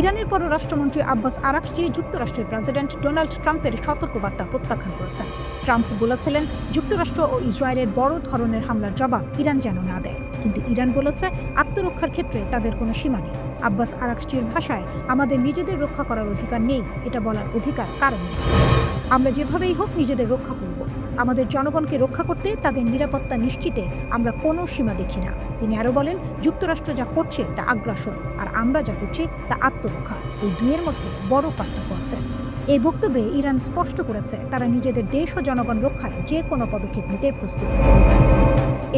[SPEAKER 1] ইরানের পররাষ্ট্রমন্ত্রী আব্বাস আরাকচি যুক্তরাষ্ট্রের প্রেসিডেন্ট ডোনাল্ড ট্রাম্পের সতর্কবার্তা প্রত্যাখ্যান করেছেন। ট্রাম্প বলেছিলেন যুক্তরাষ্ট্র ও ইসরায়েলের বড় ধরনের হামলার জবাব ইরান যেন না দেয়, কিন্তু ইরান বলেছে আত্মরক্ষার ক্ষেত্রে তাদের কোনো সীমা নেই। আব্বাস আরাকচির ভাষায়, আমাদের নিজেদের রক্ষা করার অধিকার নেই, এটা বলার অধিকার কারণ নেই। আমরা যেভাবেই হোক নিজেদের রক্ষা করব। আমাদের জনগণকে রক্ষা করতে তাদের নিরাপত্তা নিশ্চিতে আমরা কোনো সীমা দেখি না। তিনি আরও বলেন যুক্তরাষ্ট্র যা করছে তা আগ্রাসন, আর আমরা যা করছি তা আত্মরক্ষা। এই দুইয়ের মধ্যে বড় পার্থক্য আছে। এই বক্তব্যে ইরান স্পষ্ট করেছে তারা নিজেদের দেশ ও জনগণ রক্ষায় যে কোনো পদক্ষেপ নিতে প্রস্তুত।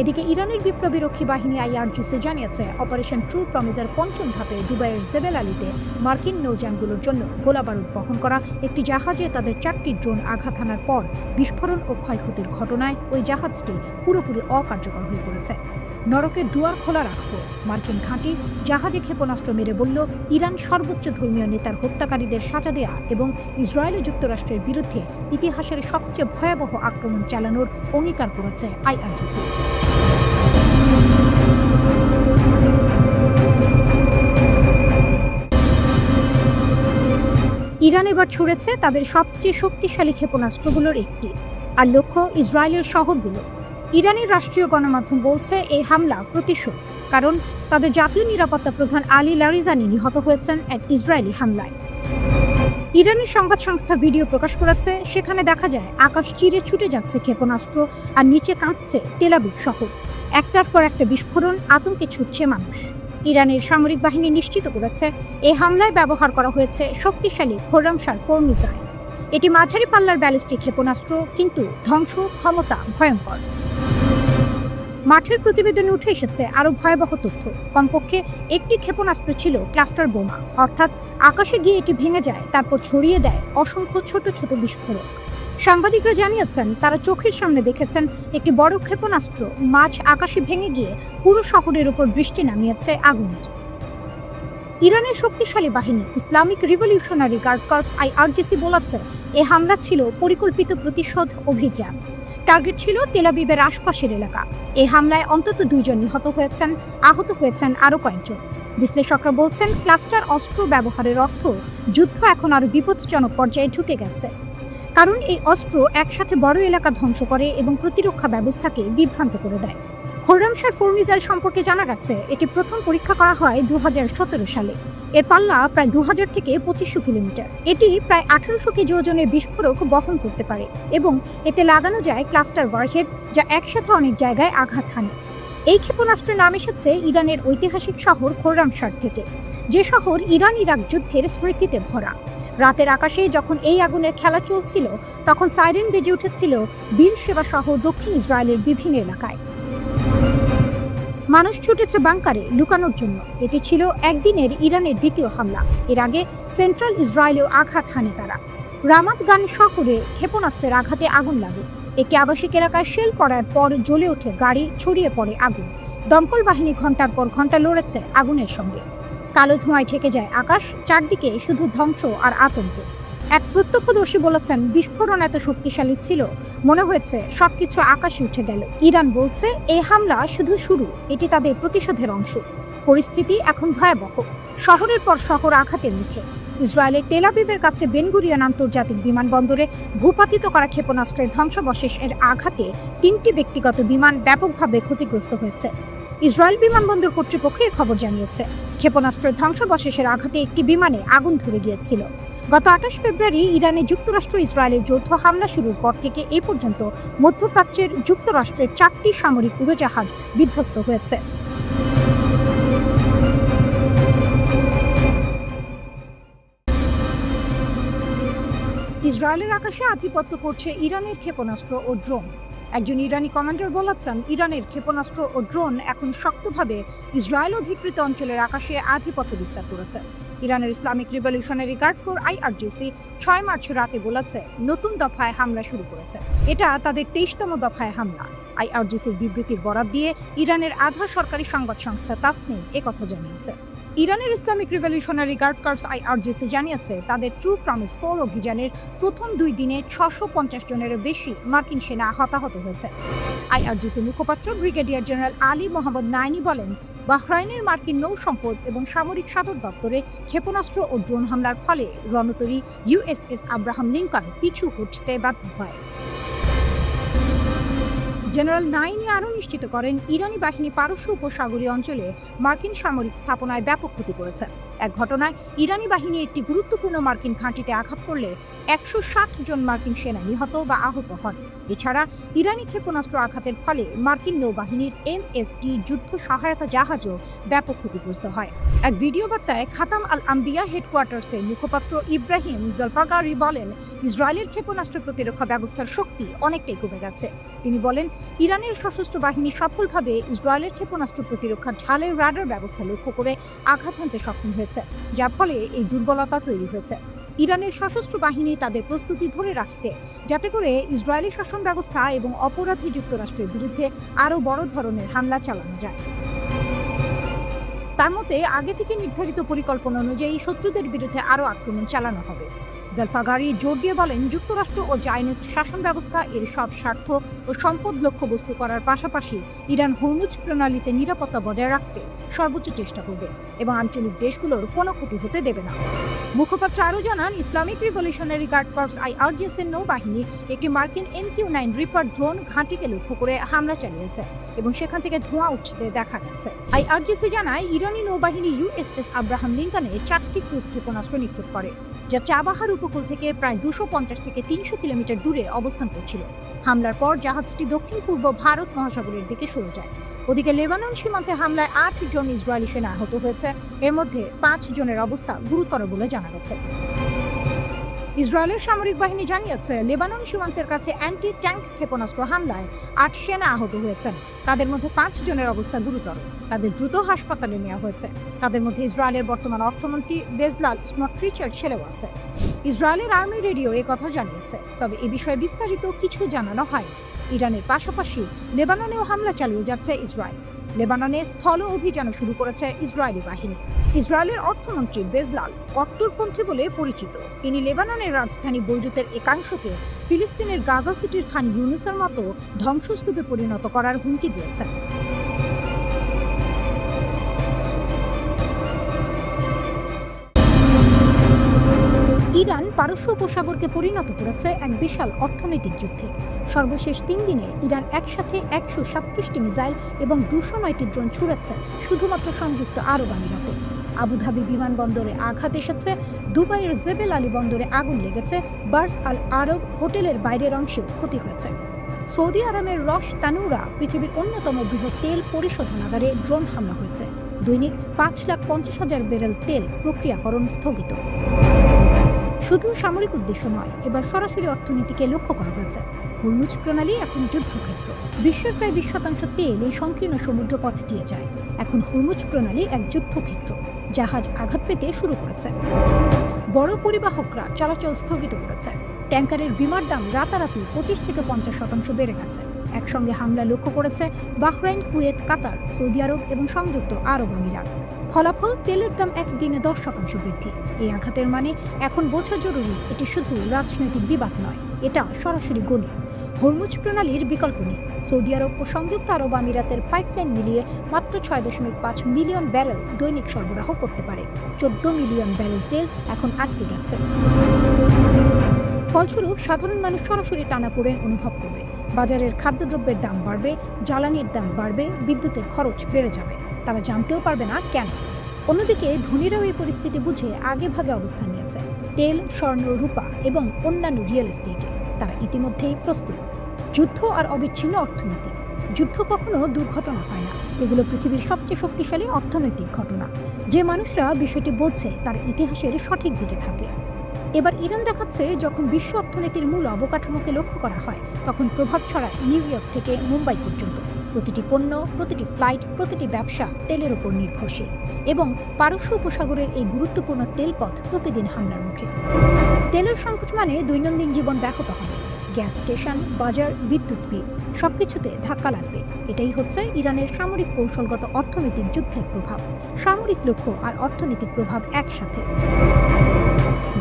[SPEAKER 1] এদিকে ইরানের বিপ্লবী রক্ষী বাহিনী IRGC জানিয়েছে অপারেশন ট্রু প্রমিসের 5ম ধাপে দুবাইয়ের জেবেল আলীতে মার্কিন নৌযানগুলোর জন্য গোলাবারুদ বহন করা একটি জাহাজে তাদের 4টি ড্রোন আঘাত হানার পর বিস্ফোরণ ও ক্ষয়ক্ষতির ঘটনায় ওই জাহাজটি পুরোপুরি অকার্যকর হয়ে পড়েছে। নরকের দুয়ার খোলা রাখব, মার্কিন ঘাঁটি জাহাজে ক্ষেপণাস্ত্র মেরে বলল ইরান সর্বোচ্চ ধর্মীয় নেতার হত্যাকারীদের সাজা দেয়া এবং ইসরায়েল ও যুক্তরাষ্ট্রের বিরুদ্ধে ইতিহাসের সবচেয়ে ভয়াবহ আক্রমণ চালানোর অঙ্গীকার করেছে IRGC। ইরান এবার ছুড়েছে তাদের সবচেয়ে শক্তিশালী ক্ষেপণাস্ত্রগুলোর একটি, আর লক্ষ্য ইসরায়েলের শহরগুলো। ইরানের রাষ্ট্রীয় গণমাধ্যম বলছে এই হামলা প্রতিশোধ, কারণ তাদের জাতীয় নিরাপত্তা প্রধান আলী লারিজানি নিহত হয়েছেন এক ইসরায়েলি হামলায়। ইরানের সংবাদ সংস্থা ভিডিও প্রকাশ করেছে, সেখানে দেখা যায় আকাশ চিরে ছুটে যাচ্ছে ক্ষেপণাস্ত্র আর নিচে কাঁপছে তেল আবিব শহর। একটার পর একটা বিস্ফোরণ, আতঙ্কে ছুটছে মানুষ। ইরানের সামরিক বাহিনী নিশ্চিত করেছে এই হামলায় ব্যবহার করা হয়েছে শক্তিশালী খোরামশার 4 মিসাইল। এটি মাঝারি পাল্লার ব্যালিস্টিক ক্ষেপণাস্ত্র, কিন্তু ধ্বংস ক্ষমতা ভয়ঙ্কর। মাঠের প্রতিবেদনে উঠে এসেছে আরও ভয়াবহ তথ্য। কমপক্ষে একটি ক্ষেপণাস্ত্র ছিল ক্লাস্টার বোমা, অর্থাৎ আকাশে গিয়ে এটি ভেঙে যায়, তারপর ছড়িয়ে দেয় অসংখ্য ছোট ছোট বিস্ফোরক। সাংবাদিকরা জানিয়েছেন তারা চোখের সামনে দেখেছেন একটি বড় ক্ষেপণাস্ত্র মাঝ আকাশে ভেঙে গিয়ে পুরো শহরের উপর বৃষ্টি নামিয়েছে আগুনের। ইরানের শক্তিশালী বাহিনী Islamic Revolutionary Guard Corps IRGC বলেছে এই হামলা ছিল পরিকল্পিত প্রতিশোধ অভিযান। টার্গেট ছিল তেল আবিবের আশপাশের এলাকা। এই হামলায় অন্তত 2 জন নিহত হয়েছেন, আহত হয়েছেন আরও কয়েকজন। বিশ্লেষকরা বলছেন ক্লাস্টার অস্ত্র ব্যবহারের অর্থ যুদ্ধ এখন আরও বিপজ্জনক পর্যায়ে ঢুকে গেছে, কারণ এই অস্ত্র একসাথে বড় এলাকা ধ্বংস করে এবং প্রতিরক্ষা ব্যবস্থাকে বিভ্রান্ত করে দেয়। খোরামশার 4 মিসাইল সম্পর্কে জানা গেছে এটি প্রথম পরীক্ষা করা হয় 2017 সালে। এর পাল্লা প্রায় 2000 থেকে 2500 কিলোমিটার। এটি প্রায় 1800 কেজি ওজনের বিস্ফোরক বহন করতে পারে এবং এতে লাগানো যায় ক্লাস্টার ওয়ারহেড, যা একসাথে অনেক জায়গায় আঘাত হানে। এই ক্ষেপণাস্ত্রের নাম এসেছে ইরানের ঐতিহাসিক শহর খোরামশার থেকে, যে শহর ইরান-ইরাক যুদ্ধের স্মৃতিতে ভরা। রাতের আকাশে যখন এই আগুনের খেলা চলছিল, তখন সাইরেন বেজে উঠেছিল বীর সেবা সহ দক্ষিণ ইসরায়েলের বিভিন্ন এলাকায়। মানুষ ছুটেছে বাংকারে লুকানোর জন্য। এটি ছিল একদিনের ইরানের দ্বিতীয় হামলা। এর আগে সেন্ট্রাল ইসরায়েলেও আঘাত হানে তারা। রামাত গান শহরে ক্ষেপণাস্ত্রের আঘাতে আগুন লাগে। একটি আবাসিক এলাকায় শেল করার পর জ্বলে ওঠে গাড়ি, ছড়িয়ে পড়ে আগুন। দমকল বাহিনী ঘন্টার পর ঘন্টা লড়েছে আগুনের সঙ্গে। কালো ধোঁয়ায় ঢেকে যায় আকাশ, চারদিকে শুধু ধ্বংস আর আতঙ্ক। এক প্রত্যক্ষদর্শী বলেছেন, বিস্ফোরণ এত শক্তিশালী ছিল, মনে হয়েছে সবকিছু আকাশে উঠে গেল। ইরান বলছে এই হামলা শুধু শুরু, এটি তাদের প্রতিশোধের অংশ। পরিস্থিতি এখন ভয়াবহ। শহরের পর শহর আঘাতের মুখে। ইসরায়েলের তেল আবিবের কাছে বেন গুরিয়ন আন্তর্জাতিক বিমানবন্দরে ভূপাতিত করা ক্ষেপণাস্ত্রের ধ্বংসাবশেষের আঘাতে 3টি ব্যক্তিগত বিমান ব্যাপকভাবে ক্ষতিগ্রস্ত হয়েছে। ইসরায়েল বিমানবন্দর কর্তৃপক্ষ এই খবর জানিয়েছে। ক্ষেপণাস্ত্রের ধ্বংসাবশেষের আঘাতে একটি বিমানে আগুন ধরে গিয়েছিল। গত 28 ফেব্রুয়ারি ইরানে যুক্তরাষ্ট্র ইসরায়েলের যৌথ হামলা শুরুর পর থেকে এ পর্যন্ত মধ্যপ্রাচ্যের যুক্তরাষ্ট্রের 4টি সামরিক উড়োজাহাজ বিধ্বস্ত হয়েছে। ইসরায়েলের আকাশে আধিপত্য করছে ইরানের ক্ষেপণাস্ত্র ও ড্রোন। একজন ইরানি কমান্ডার বলেছেন, ইরানের ক্ষেপণাস্ত্র ও ড্রোন এখন শক্তভাবে ইসরায়েল অধিকৃত অঞ্চলের আকাশে আধিপত্য বিস্তার করেছে। ইরানের Islamic Revolutionary Guard Corps IRGC 6 মার্চ রাতে বলেছে নতুন দফায় হামলা শুরু করেছে। এটা তাদের 23তম দফায় হামলা। IRGCর বিবৃতির বরাত দিয়ে ইরানের আধা সরকারি সংবাদ সংস্থা তাসনিম একথা জানিয়েছে। ইরানের Islamic Revolutionary Guard Corps IRGC জানিয়েছে তাদের ট্রু প্রমিস 4 অভিযানের প্রথম 2 দিনে 650 জনেরও বেশি মার্কিন সেনা হতাহত হয়েছে। IRGC মুখপাত্র ব্রিগেডিয়ার জেনারেল আলী মোহাম্মদ নাইনি বলেন, বাহরাইনের মার্কিন নৌ সম্পদ এবং সামরিক সদর দপ্তরে ক্ষেপণাস্ত্র ও ড্রোন হামলার ফলে রণতরী USS আব্রাহাম লিঙ্কন পিছু হটতে বাধ্য হয়। জেনারেল নাইনি আরও নিশ্চিত করেন, ইরানি বাহিনী পারস্য উপসাগরীয় অঞ্চলে মার্কিন সামরিক স্থাপনায় ব্যাপক ক্ষতি করেছে। এক ঘটনায় ইরানি বাহিনী একটি গুরুত্বপূর্ণ মার্কিন ঘাঁটিতে আঘাত করলে 160 জন মার্কিন সেনা নিহত বা আহত হন। এছাড়া ইরানি ক্ষেপণাস্ত্র আঘাতের ফলে মার্কিন নৌবাহিনীর MSD যুদ্ধ সহায়তা জাহাজও ব্যাপক ক্ষতিগ্রস্ত হয়। এক ভিডিও বার্তায় খাতাম আল আম্বিয়া হেডকোয়ার্টার্সের মুখপাত্র ইব্রাহিম জলফাগারি বলেন, ইসরায়েলের ক্ষেপণাস্ত্র প্রতিরক্ষা ব্যবস্থার শক্তি অনেকটাই কমে গেছে। তিনি বলেন, ইরানের সশস্ত্র বাহিনী সফলভাবে ইসরায়েলের ক্ষেপণাস্ত্র প্রতিরক্ষার ঢালের রাডার ব্যবস্থা লক্ষ্য করে আঘাত হানতে সক্ষম হয়েছে, যার ফলে এই দুর্বলতা তৈরি হয়েছে। ইরানের সশস্ত্র বাহিনী তাদের প্রস্তুতি ধরে রাখতে, যাতে করে ইসরায়েলি শাসন ব্যবস্থা এবং অপরাধী যুক্তরাষ্ট্রের বিরুদ্ধে আরও বড় ধরনের হামলা চালানো যায়। তার মতে আগে থেকে নির্ধারিত পরিকল্পনা অনুযায়ী শত্রুদের বিরুদ্ধে আরও আক্রমণ চালানো হবে। জলফাগারি জোর দিয়ে বলেন, যুক্তরাষ্ট্র ও জায়নিস্ট শাসন ব্যবস্থা এর সব স্বার্থ ও সম্পদ লক্ষ্যবস্তু করার পাশাপাশি ইরান হরমুজ প্রণালীতে নিরাপত্তা বজায় রাখতে সর্বোচ্চ চেষ্টা করবে এবং আঞ্চলিক দেশগুলোর কোনো ক্ষতি হতে দেবে না। মুখপাত্র আরও জানান, ইসলামিক রিভলিউশনারি গার্ড কর্পস IRGCর নৌবাহিনী একটি মার্কিন MQ-9 রিপার ড্রোন ঘাঁটিকে লক্ষ্য করে হামলা চালিয়েছে এবং সেখান থেকে ধোঁয়া উঠতে দেখা গেছে। IRGC জানায়, ইরানি নৌবাহিনী USS আব্রাহাম লিঙ্কনে 4টি ক্রুজ ক্ষেপণাস্ত্র নিক্ষেপ করে, যা চাবাহার উপকূল থেকে প্রায় 250 থেকে 300 কিলোমিটার দূরে অবস্থান করছিল। হামলার পর জাহাজটি দক্ষিণ পূর্ব ভারত মহাসাগরের দিকে সরে যায়। ওদিকে লেবানন সীমান্তে হামলায় 8 জন ইসরায়েলি সেনা আহত হয়েছে। এর মধ্যে 5 জনের অবস্থা গুরুতর বলে জানা গেছে। ইসরায়েলের সামরিক বাহিনী জানিয়েছে, লেবানন সীমান্তের কাছে অ্যান্টি ট্যাঙ্ক ক্ষেপণাস্ত্র হামলায় 8 সেনা আহত হয়েছেন। তাদের মধ্যে 5 জনের অবস্থা গুরুতর। তাদের দ্রুত হাসপাতালে নেওয়া হয়েছে। তাদের মধ্যে ইসরায়েলের বর্তমান অর্থমন্ত্রী বেজলাল স্মোট্রিচের ছেলেও আছে। ইসরায়েলের আর্মি রেডিও কথা জানিয়েছে, তবে এ বিষয়ে বিস্তারিত কিছু জানানো হয়নি। ইরানের পাশাপাশি লেবাননেও হামলা চালিয়ে যাচ্ছে ইসরায়েল। লেবাননে স্থল অভিযানও শুরু করেছে ইসরায়েলি বাহিনী। ইসরায়েলের অর্থমন্ত্রী বেজলাল কট্টরপন্থী বলে পরিচিত। তিনি লেবাননের রাজধানী বৈরুতের একাংশকে ফিলিস্তিনের গাজা সিটির খান ইউনুসের মতো ধ্বংসস্তূপে পরিণত করার হুমকি দিয়েছেন। পারস্য উপসাগরকে পরিণত করেছে এক বিশাল অর্থনৈতিক যুদ্ধে। সর্বশেষ 3 দিনে ইরান একসাথে 137টি মিসাইল এবং 209টি ড্রোন ছুড়েছে শুধুমাত্র সংযুক্ত আরব আমিরাতে। আবুধাবি বিমানবন্দরে আঘাত এসেছে, দুবাইয়ের জেবেল আলী বন্দরে আগুন লেগেছে, বার্জ আল আরব হোটেলের বাইরের অংশেও ক্ষতি হয়েছে। সৌদি আরবের রস তানুরা পৃথিবীর অন্যতম বৃহৎ তেল পরিশোধনাগারে ড্রোন হামলা হয়েছে। দৈনিক 5,50,000 ব্যারেল তেল প্রক্রিয়াকরণ স্থগিত। শুধু সামরিক উদ্দেশ্য নয়, এবার সরাসরি অর্থনীতিকে লক্ষ্য করা হয়েছে। হরমুজ প্রণালী এখন যুদ্ধক্ষেত্র। বিশ্বের প্রায় 20% তেল এই সংকীর্ণ সমুদ্রপথ দিয়ে যায়। এখন হরমুজ প্রণালী এক যুদ্ধক্ষেত্র। জাহাজ আঘাত পেতে শুরু করেছে, বড় পরিবাহকরা চলাচল স্থগিত করেছে। ট্যাঙ্কারের বিমার দাম রাতারাতি 25 থেকে 50% বেড়ে গেছে। একসঙ্গে হামলা লক্ষ্য করেছে বাহরাইন, কুয়েত, কাতার, সৌদি আরব এবং সংযুক্ত আরব আমিরাত। ফলাফল, তেলের দাম একদিনে 10% বৃদ্ধি। এই আঘাতের মানে এখন বোঝা জরুরি, এটি শুধু রাজনৈতিক বিবাদ নয়, এটা সরাসরি গণিত। হরমুজ প্রণালীর বিকল্প নেই। সৌদি আরব ও সংযুক্ত আরব আমিরাতের পাইপলাইন মিলিয়ে মাত্র 6.5 মিলিয়ন ব্যারেল দৈনিক সরবরাহ করতে পারে। 14 মিলিয়ন ব্যারেল তেল এখন আটকে গেছে। ফলস্বরূপ সাধারণ মানুষ সরাসরি টানাপোড়েন অনুভব করবে। বাজারের খাদ্যদ্রব্যের দাম বাড়বে, জ্বালানির দাম বাড়বে, বিদ্যুতের খরচ বেড়ে যাবে। তারা জানতেও পারবে না কেন। অন্যদিকে ধনীরাও এই পরিস্থিতি বুঝে আগেভাগে অবস্থান নিয়েছে। তেল, স্বর্ণ, রূপা এবং অন্যান্য রিয়েল এস্টেটে তারা ইতিমধ্যেই প্রস্তুত। যুদ্ধ আর অবিচ্ছিন্ন অর্থনীতি। যুদ্ধ কখনো দুর্ঘটনা হয় না, এগুলো পৃথিবীর সবচেয়ে শক্তিশালী অর্থনৈতিক ঘটনা। যে মানুষরা বিষয়টি বোঝে তারা ইতিহাসের সঠিক দিকে থাকে। এবার ইরান দেখাচ্ছে, যখন বিশ্ব অর্থনীতির মূল অবকাঠামোকে লক্ষ্য করা হয়, তখন প্রভাব ছড়ায় নিউ ইয়র্ক থেকে মুম্বাই পর্যন্ত। প্রতিটি পণ্য, প্রতিটি ফ্লাইট, প্রতিটি ব্যবসা তেলের উপর নির্ভরশীল। এবং পারস্য উপসাগরের এই গুরুত্বপূর্ণ তেলপথ প্রতিদিন হামলার মুখে। তেলের সংকট মানে দৈনন্দিন জীবন ব্যাহত হবে। গ্যাস স্টেশন, বাজার, বিদ্যুৎ বিল সবকিছুতে ধাক্কা লাগবে। এটাই হচ্ছে ইরানের সামরিক কৌশলগত অর্থনৈতিক যুদ্ধের প্রভাব। সামরিক লক্ষ্য আর অর্থনৈতিক প্রভাব একসাথে।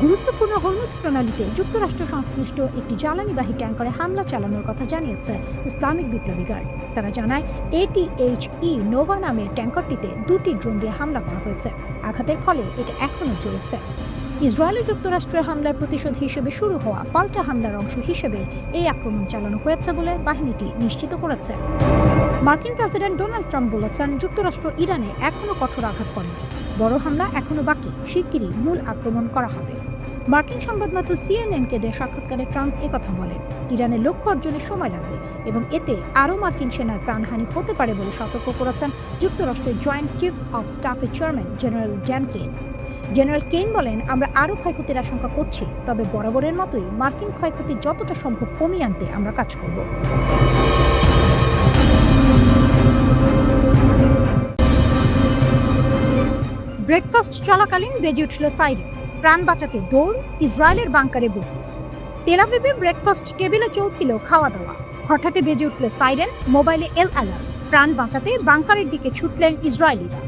[SPEAKER 1] গুরুত্বপূর্ণ হরমুজ প্রণালীতে যুক্তরাষ্ট্র সংশ্লিষ্ট একটি জ্বালানিবাহী ট্যাঙ্কারে হামলা চালানোর কথা জানিয়েছে ইসলামিক বিপ্লবী গার্ড। তারা জানায়, ATHE নোভা নামের ট্যাঙ্কারটিতে 2টি ড্রোন দিয়ে হামলা করা হয়েছে। আঘাতের ফলে এটা এখনও চলছে। ইসরায়েলি যুক্তরাষ্ট্রের হামলার প্রতিশোধ হিসেবে শুরু হওয়া পাল্টা হামলার অংশ হিসেবে এই আক্রমণ চালানো হয়েছে বলে বাহিনীটি নিশ্চিত করেছে। মার্কিন প্রেসিডেন্ট ডোনাল্ড ট্রাম্প বলেছেন, যুক্তরাষ্ট্র ইরানে এখনও কঠোর আঘাত করেনি, বড় হামলা এখনও বাকি, শিগগিরই মূল আক্রমণ করা হবে। মার্কিন সংবাদমাধ্যম CNN-কে দেয়া সাক্ষাৎকারে ট্রাম্প একথা বলেন। ইরানের লক্ষ্য অর্জনের সময় লাগবে এবং এতে আরও মার্কিন সেনার প্রাণহানি হতে পারে বলে সতর্ক করেছেন যুক্তরাষ্ট্রের জয়েন্ট চিফস অব স্টাফের chairman general Dan Caine. General Caine বলেন, আমরা আরও ক্ষয়ক্ষতির আশঙ্কা করছি, তবে বরাবরের মতোই মার্কিন ক্ষয়ক্ষতি যতটা সম্ভব কমিয়ে আনতে আমরা কাজ করব। ব্রেকফাস্ট চলাকালীন বেজে উঠল সাইরেন। প্রাণ বাঁচাতে দৌড়, ইসরায়েলের বাংকারে বুক। তেল আভিভে ব্রেকফাস্ট টেবিলে চলছিল খাওয়া দাওয়া। হঠাৎই বেজে উঠল সাইরেন, মোবাইলে অ্যালার্ট। প্রাণ বাঁচাতে বাংকারের দিকে ছুটলেন ইসরায়েলিরা।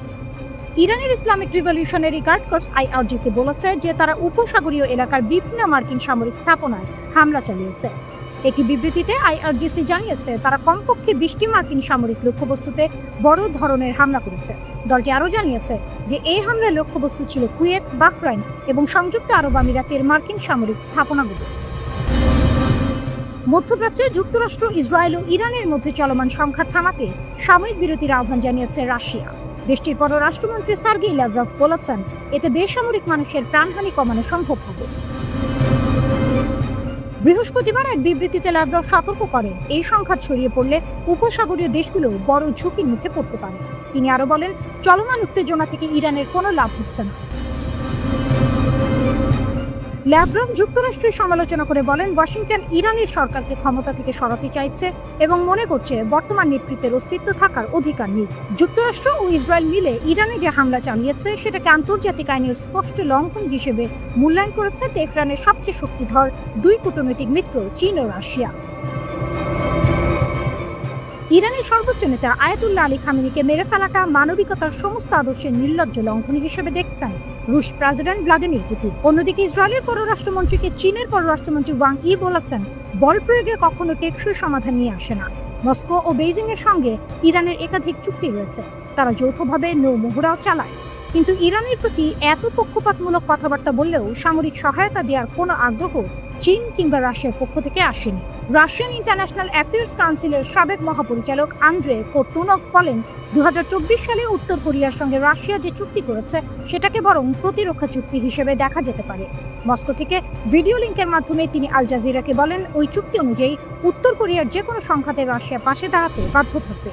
[SPEAKER 1] ইরানের Islamic Revolutionary Guard Corps IRGC বলেছে যে তারা উপসাগরীয় এলাকার বিভিন্ন মার্কিন সামরিক স্থাপনায় হামলা চালিয়েছে। একটি বিবৃতিতে IRGC জানিয়েছে, তারা কমপক্ষে 20টি মার্কিন সামরিক লক্ষ্যবস্তুতে বড় ধরনের হামলা করেছে। দলটি আরও জানিয়েছে যে এই হামলার লক্ষ্যবস্তু ছিল কুয়েত, বাহরাইন এবং সংযুক্ত আরব আমিরাতের মার্কিন সামরিক স্থাপনাগুলো। মধ্যপ্রাচ্যে যুক্তরাষ্ট্র, ইসরায়েল ও ইরানের মধ্যে চলমান সংঘাত থামাতে সাময়িক বিরতির আহ্বান জানিয়েছে রাশিয়া। দেশটির পররাষ্ট্রমন্ত্রী সার্গেই ল্যাভরভ বলেছেন, এতে বেসামরিক মানুষের প্রাণহানি কমানো সম্ভব হবে। বৃহস্পতিবার এক বিবৃতিতে ল্যাভরভ সতর্ক করেন, এই সংঘাত ছড়িয়ে পড়লে উপসাগরীয় দেশগুলো বড় ঝুঁকির মুখে পড়তে পারে। তিনি আরও বলেন, চলমান উত্তেজনা থেকে ইরানের কোনো লাভ হচ্ছে না। ল্যাভরভ যুক্তরাষ্ট্রের সমালোচনা করে বলেন, ওয়াশিংটন ইরানের সরকারকে ক্ষমতা থেকে সরাতে চাইছে এবং মনে করছে বর্তমান নেতৃত্বের অস্তিত্ব থাকার অধিকার নেই। যুক্তরাষ্ট্র ও ইসরায়েল মিলে ইরানে যে হামলা চালিয়েছে সেটাকে আন্তর্জাতিক আইনের স্পষ্ট লঙ্ঘন হিসেবে মূল্যায়ন করেছে তেহরানের সবচেয়ে শক্তিধর 2 কূটনৈতিক মিত্র চীন ও রাশিয়া। ইরানের সর্বোচ্চ নেতা আয়াতুল্লাহ আলী খামেনিকে মেরে ফেলাটা মানবিকতার সমস্ত আদর্শের নির্লজ্জ লঙ্ঘন হিসেবে দেখছেন রুশ প্রেসিডেন্ট ভ্লাদিমির পুতিন। অন্যদিকে ইসরায়েলের পররাষ্ট্রমন্ত্রীকে চীনের পররাষ্ট্রমন্ত্রী ওয়াং ই বলেছেন, বল প্রয়োগে কখনো টেকসই সমাধান নিয়ে আসে না। মস্কো ও বেইজিং এর সঙ্গে ইরানের একাধিক চুক্তি রয়েছে, তারা যৌথভাবে নৌ মহড়াও চালায়। কিন্তু ইরানের প্রতি এত পক্ষপাতমূলক কথাবার্তা বললেও সামরিক সহায়তা দেওয়ার কোনো আগ্রহ চীন কিংবা রাশিয়ার পক্ষ থেকে আসেনি। রাশিয়ান ইন্টারন্যাশনাল অ্যাফেয়ার্স কাউন্সিলের সাবেক মহাপরিচালক আন্দ্রে কোর্তুনভ বলেন, 2024 সালে উত্তর কোরিয়ার সঙ্গে রাশিয়া যে চুক্তি করেছে সেটাকে বরং প্রতিরক্ষা চুক্তি হিসেবে দেখা যেতে পারে। মস্কো থেকে ভিডিও লিঙ্কের মাধ্যমে তিনি আল জাজিরাকে বলেন, ওই চুক্তি অনুযায়ী উত্তর কোরিয়ার যে কোনো সংঘাতে রাশিয়া পাশে দাঁড়াতে বাধ্য থাকবে।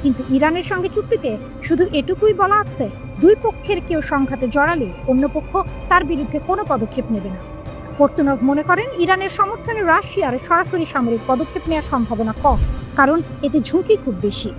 [SPEAKER 1] কিন্তু ইরানের সঙ্গে চুক্তিতে শুধু এটুকুই বলা আছে, দুই পক্ষের কেউ সংঘাতে জড়ালে অন্য পক্ষ তার বিরুদ্ধে কোনো পদক্ষেপ নেবে না। কোর্তুনভ মনে করেন, ইরানের সমর্থনে রাশিয়ার সরাসরি সামরিক পদক্ষেপ নেওয়ার সম্ভাবনা কম, কারণ এতে ঝুঁকি খুব বেশি।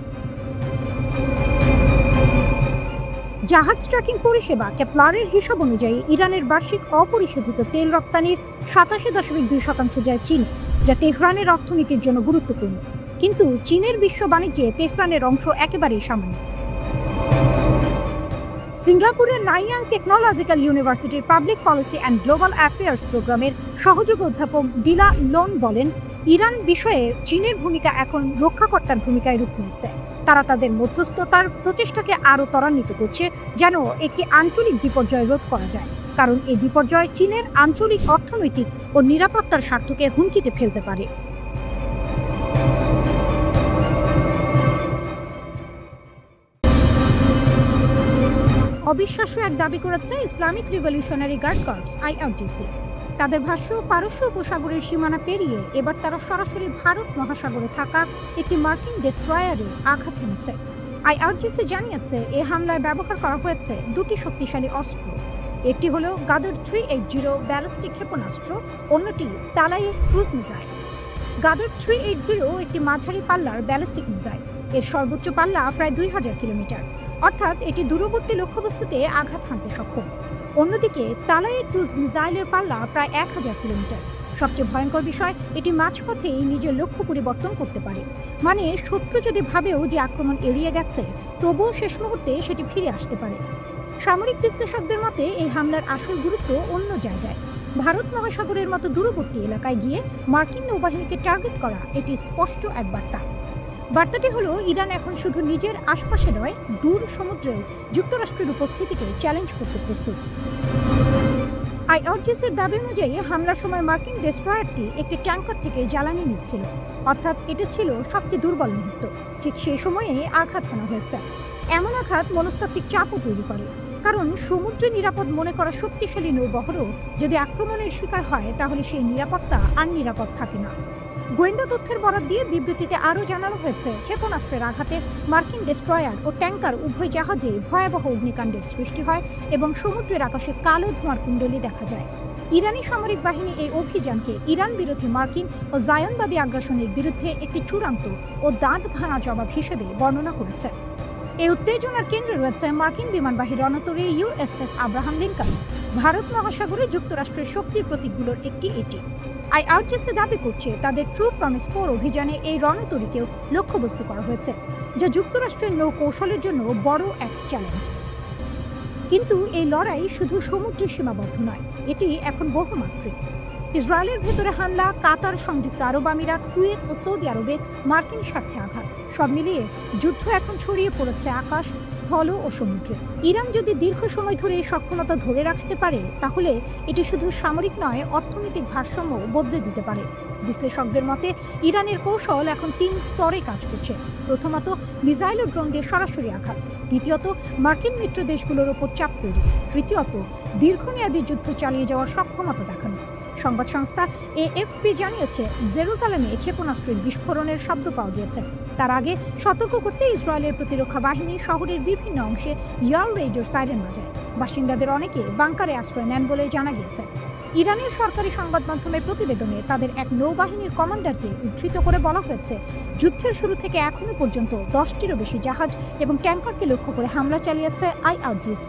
[SPEAKER 1] জাহাজ ট্র্যাকিং পরিষেবা কেপলারের হিসাব অনুযায়ী ইরানের বার্ষিক অপরিশোধিত তেল রপ্তানির 87.2% যায় চীনে, যা তেহরানের অর্থনীতির জন্য গুরুত্বপূর্ণ। কিন্তু চীনের বিশ্ব বাণিজ্যে তেহরানের অংশ একেবারেই সামান্য। সিঙ্গাপুরের নাইয়াং টেকনোলজিক্যাল ইউনিভার্সিটির public policy and global affairs প্রোগ্রামের সহযোগী অধ্যাপক দিলা লোন বলেন, ইরান বিষয়ে চীনের ভূমিকা এখন রক্ষাকর্তার ভূমিকায় রূপ নিয়েছে। তারা তাদের মধ্যস্থতার প্রচেষ্টাকে আরও ত্বরান্বিত করছে, যেন একটি আঞ্চলিক বিপর্যয় রোধ করা যায়, কারণ এই বিপর্যয় চীনের আঞ্চলিক অর্থনৈতিক ও নিরাপত্তার স্বার্থকে হুমকিতে ফেলতে পারে। অবিশ্বাস্য এক দাবি করেছে Islamic Revolutionary Guard Corps IRGC। তাদের ভাষ্য, পারস্য উপসাগরের সীমানা পেরিয়ে এবার তারা সরাসরি ভারত মহাসাগরে থাকা একটি মার্কিন ডেস্ট্রয়ারে আঘাত হেনেছে। IRGC জানিয়েছে, এ হামলায় ব্যবহার করা হয়েছে দুটি শক্তিশালী অস্ত্র। একটি হলো গাদার 380 ব্যালিস্টিক ক্ষেপণাস্ত্র, অন্যটি তালাইহ ক্রুজ মিসাইল। গাদার 380 একটি মাঝারি পাল্লার ব্যালিস্টিক মিসাইল। এর সর্বোচ্চ পাল্লা প্রায় 2000 কিলোমিটার, অর্থাৎ এটি দূরবর্তী লক্ষ্যবস্তুতে আঘাত হানতে সক্ষম। অন্যদিকে তালাইহ ক্রুজ মিসাইলের পাল্লা প্রায় 1000 কিলোমিটার। সবচেয়ে ভয়ঙ্কর বিষয়, এটি মাঝপথেই নিজের লক্ষ্য পরিবর্তন করতে পারে। মানে শত্রু যদি ভাবেও যে আক্রমণ এড়িয়ে গেছে, তবুও শেষ মুহূর্তে সেটি ফিরে আসতে পারে। সামরিক বিশ্লেষকদের মতে এই হামলার আসল গুরুত্ব অন্য জায়গায়। ভারত মহাসাগরের মতো দূরবর্তী এলাকায় গিয়ে মার্কিন নৌবাহিনীকে টার্গেট করা এটি স্পষ্ট এক বার্তা। বার্তাটি হলো, ইরান এখন শুধু নিজের আশপাশে নয়, দূর সমুদ্রেও যুক্তরাষ্ট্রের উপস্থিতিকে চ্যালেঞ্জ করতে প্রস্তুত। IRGCর দাবি অনুযায়ী হামলার সময় মার্কিন ডেস্ট্রয়ারটি একটি ট্যাঙ্কার থেকে জ্বালানি নিচ্ছিল, অর্থাৎ এটা ছিল সবচেয়ে দুর্বল মুহূর্ত। ঠিক সেই সময়ে আঘাত হানা হয়েছে। এমন আঘাত মনস্তাত্ত্বিক চাপও তৈরি করে, কারণ সমুদ্রে নিরাপদ মনে করা শক্তিশালী নৌবহরও যদি আক্রমণের শিকার হয়, তাহলে সেই নিরাপত্তা আর নিরাপদ থাকে না। গোয়েন্দা তথ্যের বরাত দিয়ে বিবৃতিতে আরও জানানো হয়েছে, ক্ষেপণাস্ত্রের আঘাতে মার্কিন ডেস্ট্রয়ার ও ট্যাঙ্কার উভয় জাহাজে ভয়াবহ অগ্নিকাণ্ডের সৃষ্টি হয় এবং সমুদ্রের আকাশে কালো ধোঁয়ার কুণ্ডলী দেখা যায়। ইরানি সামরিক বাহিনী এই অভিযানকে ইরান বিরোধী মার্কিন ও জায়নবাদী আগ্রাসনের বিরুদ্ধে একটি চূড়ান্ত ও দাঁত ভাঙা জবাব হিসেবে বর্ণনা করেছে। এই উত্তেজনার কেন্দ্রে রয়েছে মার্কিন বিমানবাহী রণতরী USS আব্রাহাম লিঙ্কন। ভারত মহাসাগরে যুক্তরাষ্ট্রের শক্তির প্রতীকগুলোর একটি এটি। IRGC দাবি করছে, তাদের ট্রু প্রমিস 4 অভিযানে এই রণতরীকেও লক্ষ্যবস্তু করা হয়েছে, যা যুক্তরাষ্ট্রের নৌ কৌশলের জন্য বড় এক চ্যালেঞ্জ। কিন্তু এই লড়াই শুধু সমুদ্রে সীমাবদ্ধ নয়, এটি এখন বহুমাত্রিক। ইসরায়েলের ভেতরে হামলা, কাতার, সংযুক্ত আরব আমিরাত, কুয়েত ও সৌদি আরবে মার্কিন স্বার্থে আঘাত, সব মিলিয়ে যুদ্ধ এখন ছড়িয়ে পড়েছে আকাশ, স্থল ও সমুদ্রে। ইরান যদি দীর্ঘ সময় ধরে এই সক্ষমতা ধরে রাখতে পারে, তাহলে এটি শুধু সামরিক নয়, অর্থনৈতিক ভারসাম্য বদলে দিতে পারে। বিশ্লেষকদের মতে ইরানের কৌশল এখন 3 স্তরে কাজ করছে। প্রথমত, মিসাইল ও ড্রোন দিয়ে সরাসরি আঘাত। দ্বিতীয়ত, মার্কিন মিত্র দেশগুলোর ওপর চাপ তৈরি। তৃতীয়ত, দীর্ঘমেয়াদী যুদ্ধ চালিয়ে যাওয়ার সক্ষমতা দেখানো। সংবাদ সংস্থা AFP জানিয়েছে, জেরুজালেমে ক্ষেপণাস্ত্রের বিস্ফোরণের শব্দ পাওয়া গিয়েছে। তার আগে সতর্ক করতে ইসরায়েলের প্রতিরক্ষা বাহিনী শহরের বিভিন্ন অংশে ইয়ার রেইডের সাইরেন বাজায়। বাসিন্দাদের অনেকে বাংকারে আশ্রয় নেন বলে জানা গিয়েছে। ইরানের সরকারি সংবাদ মাধ্যমের প্রতিবেদনে তাদের এক নৌবাহিনীর কমান্ডারকে উদ্ধৃত করে বলা হয়েছে, যুদ্ধের শুরু থেকে এখনো পর্যন্ত 10টিরও বেশি জাহাজ এবং ট্যাঙ্কারকে লক্ষ্য করে হামলা চালিয়েছে IRGC।